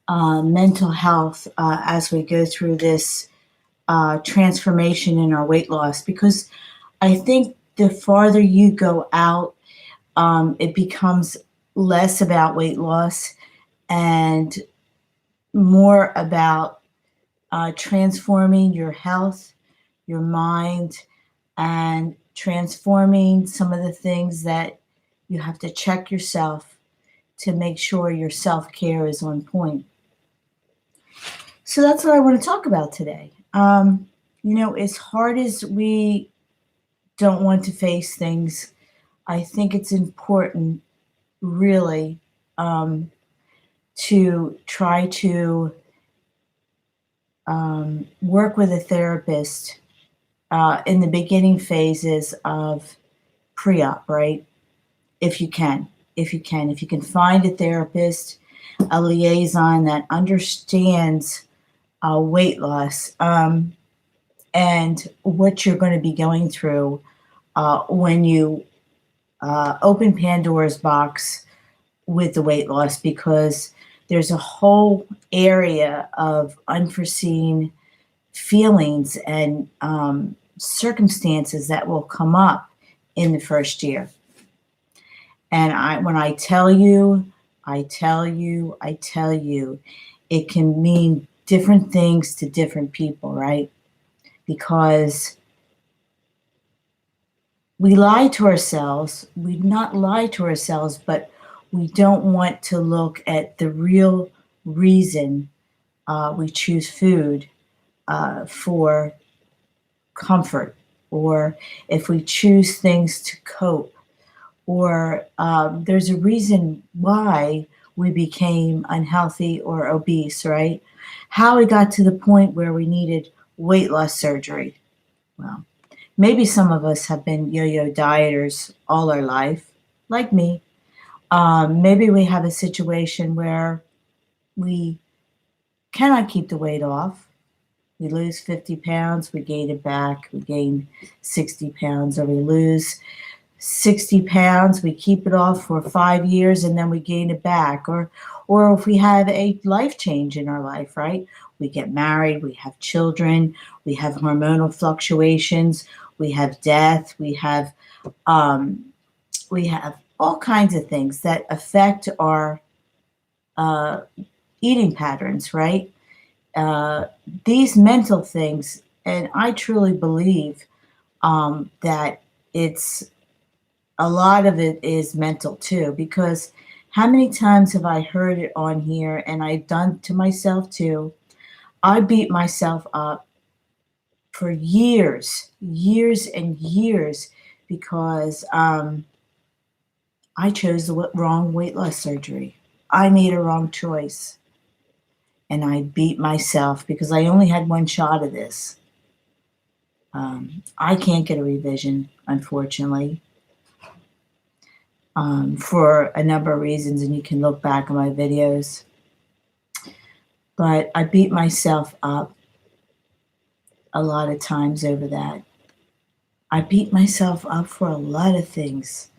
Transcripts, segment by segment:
mental health as we go through this transformation in our weight loss, because I think the farther you go out, it becomes less about weight loss and more about transforming your health, your mind, and transforming some of the things that you have to check yourself to make sure your self-care is on point. So that's what I want to talk about today. As hard as we don't want to face things, I think it's important, really, to try to work with a therapist in the beginning phases of pre-op, right? If you can find a therapist, a liaison that understands weight loss and what you're going to be going through when you open Pandora's box with the weight loss, because there's a whole area of unforeseen feelings and circumstances that will come up in the first year. And when I tell you, it can mean different things to different people, right? Because we lie to ourselves. We not lie to ourselves, but we don't want to look at the real reason we choose food for comfort, or if we choose things to cope, or there's a reason why we became unhealthy or obese, right? How we got to the point where we needed weight loss surgery. Well, maybe some of us have been yo-yo dieters all our life, like me. Maybe we have a situation where we cannot keep the weight off. We lose 50 pounds, we gain it back, we gain 60 pounds, or we lose 60 pounds, we keep it off for 5 years, and then we gain it back. Or if we have a life change in our life, right? We get married, we have children, we have hormonal fluctuations, we have death, we have all kinds of things that affect our eating patterns, right? These mental things, and I truly believe that it's a lot of it is mental too, because how many times have I heard it on here, and I've done to myself too? I beat myself up for years and years because I chose the wrong weight loss surgery. I made a wrong choice. And I beat myself because I only had one shot of this. I can't get a revision, unfortunately, for a number of reasons, and you can look back on my videos. But I beat myself up a lot of times over that. I beat myself up for a lot of things.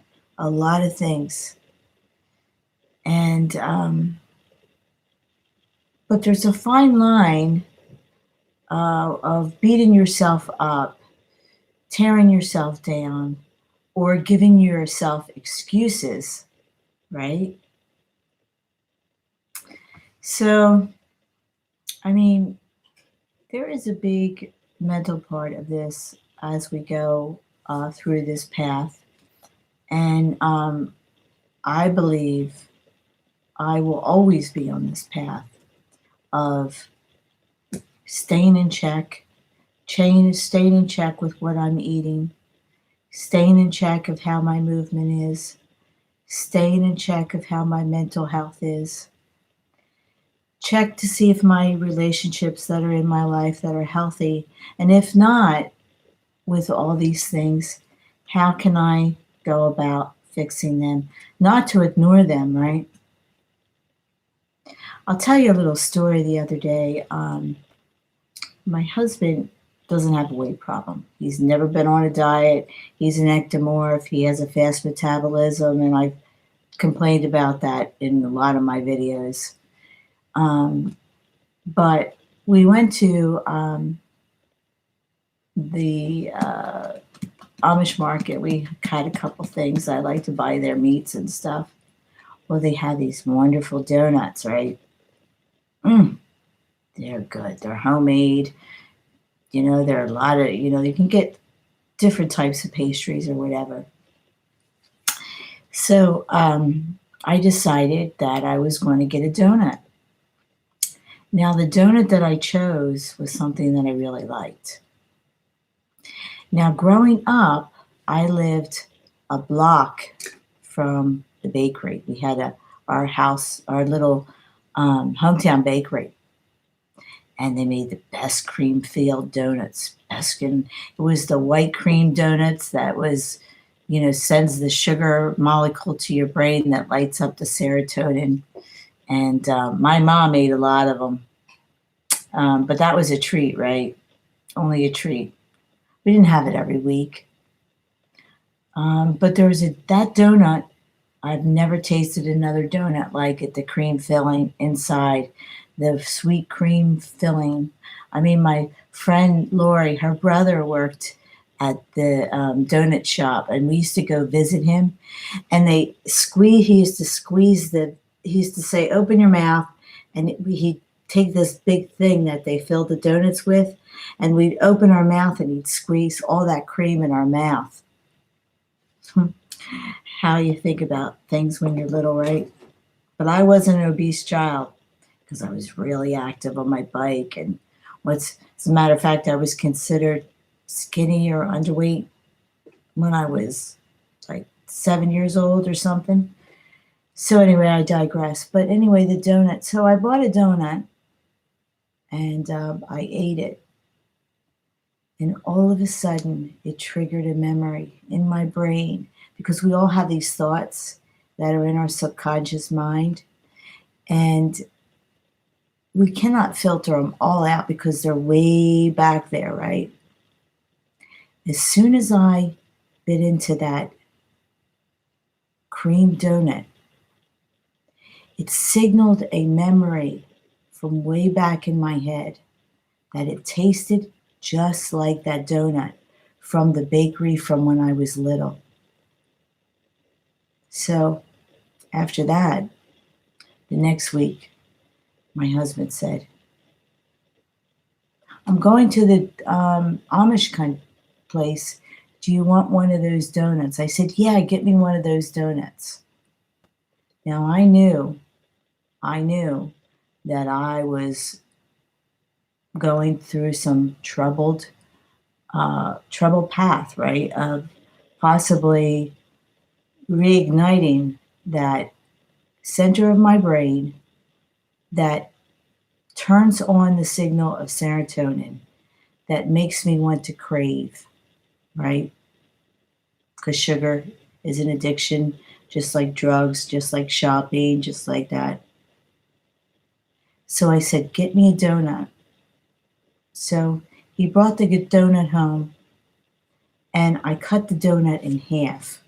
And but there's a fine line of beating yourself up, tearing yourself down, or giving yourself excuses, right? So, I mean, there is a big mental part of this as we go through this path. And I believe I will always be on this path of staying in check, staying in check with what I'm eating, staying in check of how my movement is, staying in check of how my mental health is. Check to see if my relationships that are in my life that are healthy, and if not, with all these things, how can I go about fixing them? Not to ignore them, right? I'll tell you a little story the other day. My husband doesn't have a weight problem. He's never been on a diet. He's an ectomorph. He has a fast metabolism, and I've complained about that in a lot of my videos. But we went to the Amish market. We had a couple things. I like to buy their meats and stuff. Well, they had these wonderful donuts, right? They're good. They're homemade. There are a lot of, you can get different types of pastries or whatever. So I decided that I was going to get a donut. Now, the donut that I chose was something that I really liked. Now, growing up, I lived a block from the bakery. We had our house, our little hometown bakery, and they made the best cream-filled donuts. It was the white cream donuts that was, sends the sugar molecule to your brain that lights up the serotonin. And my mom ate a lot of them, but that was a treat, right? Only a treat. We didn't have it every week. But there was that donut. I've never tasted another donut like it. The cream filling inside, the sweet cream filling. I mean, my friend Lori, her brother worked at the donut shop, and we used to go visit him. And he used to say, open your mouth, and he'd take this big thing that they filled the donuts with, and we'd open our mouth, and he'd squeeze all that cream in our mouth. How you think about things when you're little, right? But I wasn't an obese child because I was really active on my bike. And as a matter of fact, I was considered skinny or underweight when I was like 7 years old or something. So anyway, I digress. But anyway, the donut. So I bought a donut and I ate it. And all of a sudden, it triggered a memory in my brain, because we all have these thoughts that are in our subconscious mind. And we cannot filter them all out because they're way back there, right? As soon as I bit into that cream donut, it signaled a memory from way back in my head that it tasted just like that donut from the bakery from when I was little. So after that, the next week, my husband said, I'm going to the Amish place. Do you want one of those donuts? I said, yeah, get me one of those donuts. Now I knew that I was going through some troubled path, right? Of possibly reigniting that center of my brain that turns on the signal of serotonin that makes me want to crave, right? Because sugar is an addiction, just like drugs, just like shopping, just like that. So I said, get me a donut. So he brought the donut home, and I cut the donut in half.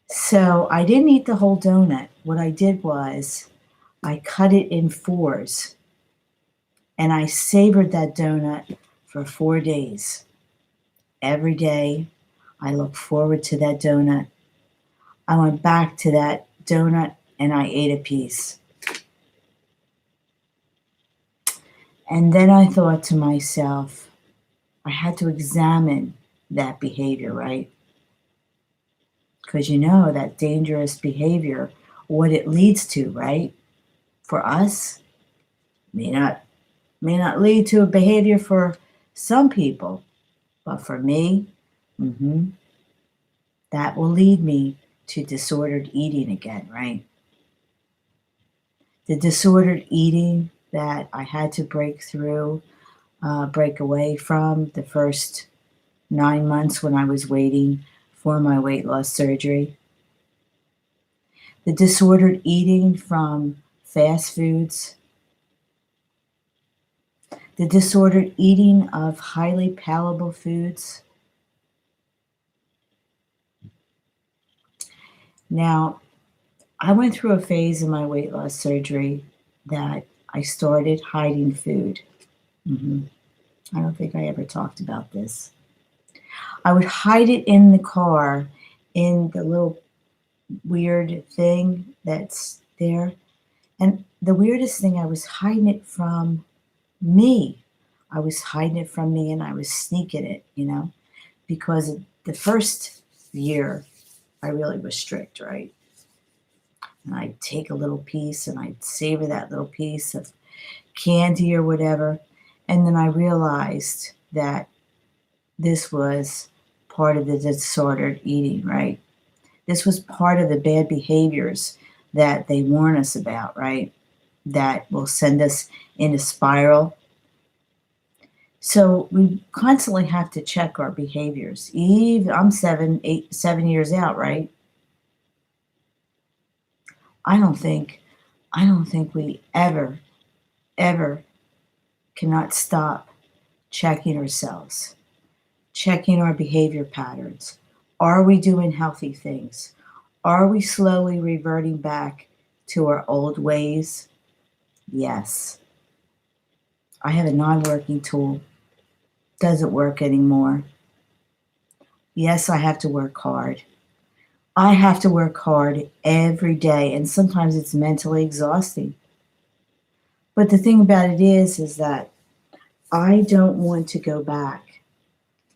So I didn't eat the whole donut. What I did was I cut it in fours, and I savored that donut for 4 days. Every day, I looked forward to that donut. I went back to that donut, and I ate a piece. And then I thought to myself, I had to examine that behavior, right? Because that dangerous behavior, what it leads to, right? For us, may not lead to a behavior for some people, but for me, that will lead me to disordered eating again, right? The disordered eating that I had to break away from the first 9 months when I was waiting for my weight loss surgery. The disordered eating from fast foods. The disordered eating of highly palatable foods. Now, I went through a phase in my weight loss surgery that I started hiding food. hmm I don't think I ever talked about this. I would hide it in the car in the little weird thing that's there. And the weirdest thing, I was hiding it from me. I was hiding it from me and I was sneaking it, because the first year I really was strict, right? And I'd take a little piece and I'd savor that little piece of candy or whatever. And then I realized that this was part of the disordered eating, right? This was part of the bad behaviors that they warn us about, right? That will send us in a spiral. So we constantly have to check our behaviors. Eve, I'm 7 years out, right? I don't think, I don't think we ever cannot stop checking ourselves, checking our behavior patterns. Are we doing healthy things? Are we slowly reverting back to our old ways? Yes. I have a non-working tool. Doesn't work anymore. Yes, I have to work hard. I have to work hard every day, and sometimes it's mentally exhausting. But the thing about it is that I don't want to go back.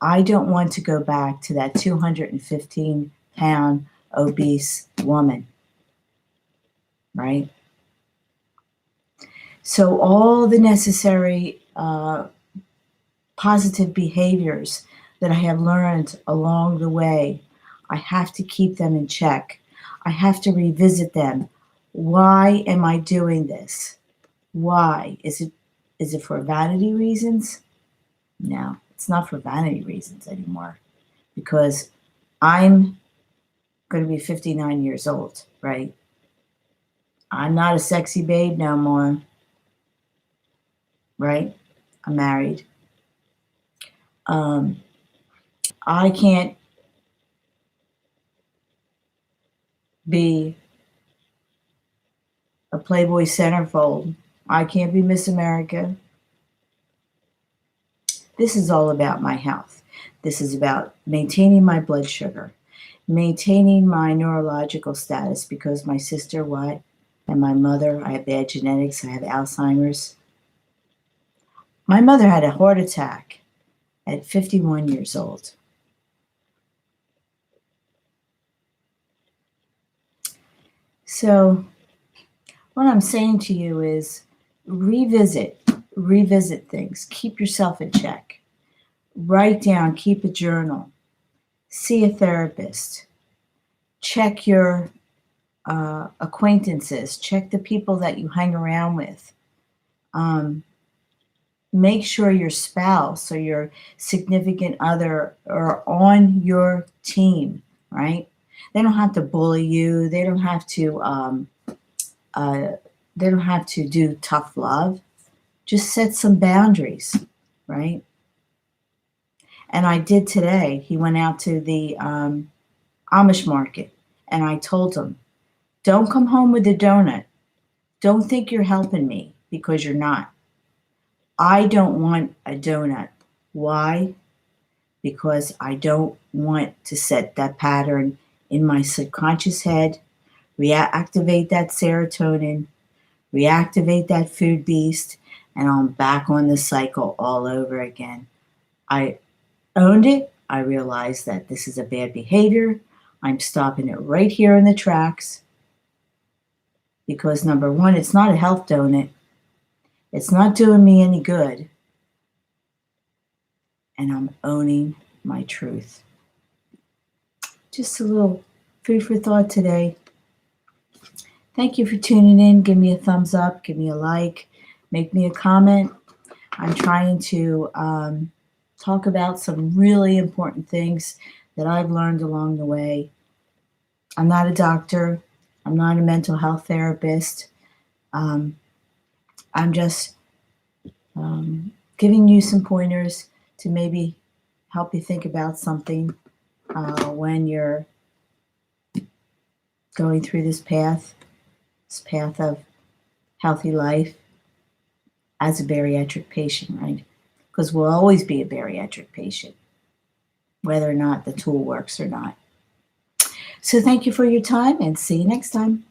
I don't want to go back to that 215-pound obese woman, right? So all the necessary positive behaviors that I have learned along the way, I have to keep them in check. I have to revisit them. Why am I doing this? Why? Is it for vanity reasons? No, it's not for vanity reasons anymore, because I'm going to be 59 years old, right? I'm not a sexy babe no more, right? I'm married. Um, I can't be a Playboy centerfold. I can't be Miss America. This is all about my health. This is about maintaining my blood sugar, maintaining my neurological status, because my sister, what? And my mother, I have bad genetics, I have Alzheimer's. My mother had a heart attack at 51 years old. So what I'm saying to you is revisit things. Keep yourself in check. Write down, keep a journal. See a therapist. Check your acquaintances. Check the people that you hang around with. Make sure your spouse or your significant other are on your team, right? They don't have to bully you. They don't have to. They don't have to do tough love. Just set some boundaries, right? And I did today. He went out to the Amish market, and I told him, "Don't come home with a donut. Don't think you're helping me, because you're not. I don't want a donut. Why? Because I don't want to set that pattern in my subconscious head, reactivate that serotonin, reactivate that food beast, and I'm back on the cycle all over again." I owned it. I realized that this is a bad behavior. I'm stopping it right here in the tracks, because number one, it's not a health donut. It's not doing me any good. And I'm owning my truth. Just a little food for thought today. Thank you for tuning in. Give me a thumbs up, give me a like, make me a comment. I'm trying to talk about some really important things that I've learned along the way. I'm not a doctor. I'm not a mental health therapist. I'm just giving you some pointers to maybe help you think about something when you're going through this path of healthy life as a bariatric patient, right? Because we'll always be a bariatric patient, whether or not the tool works or not. So thank you for your time and see you next time.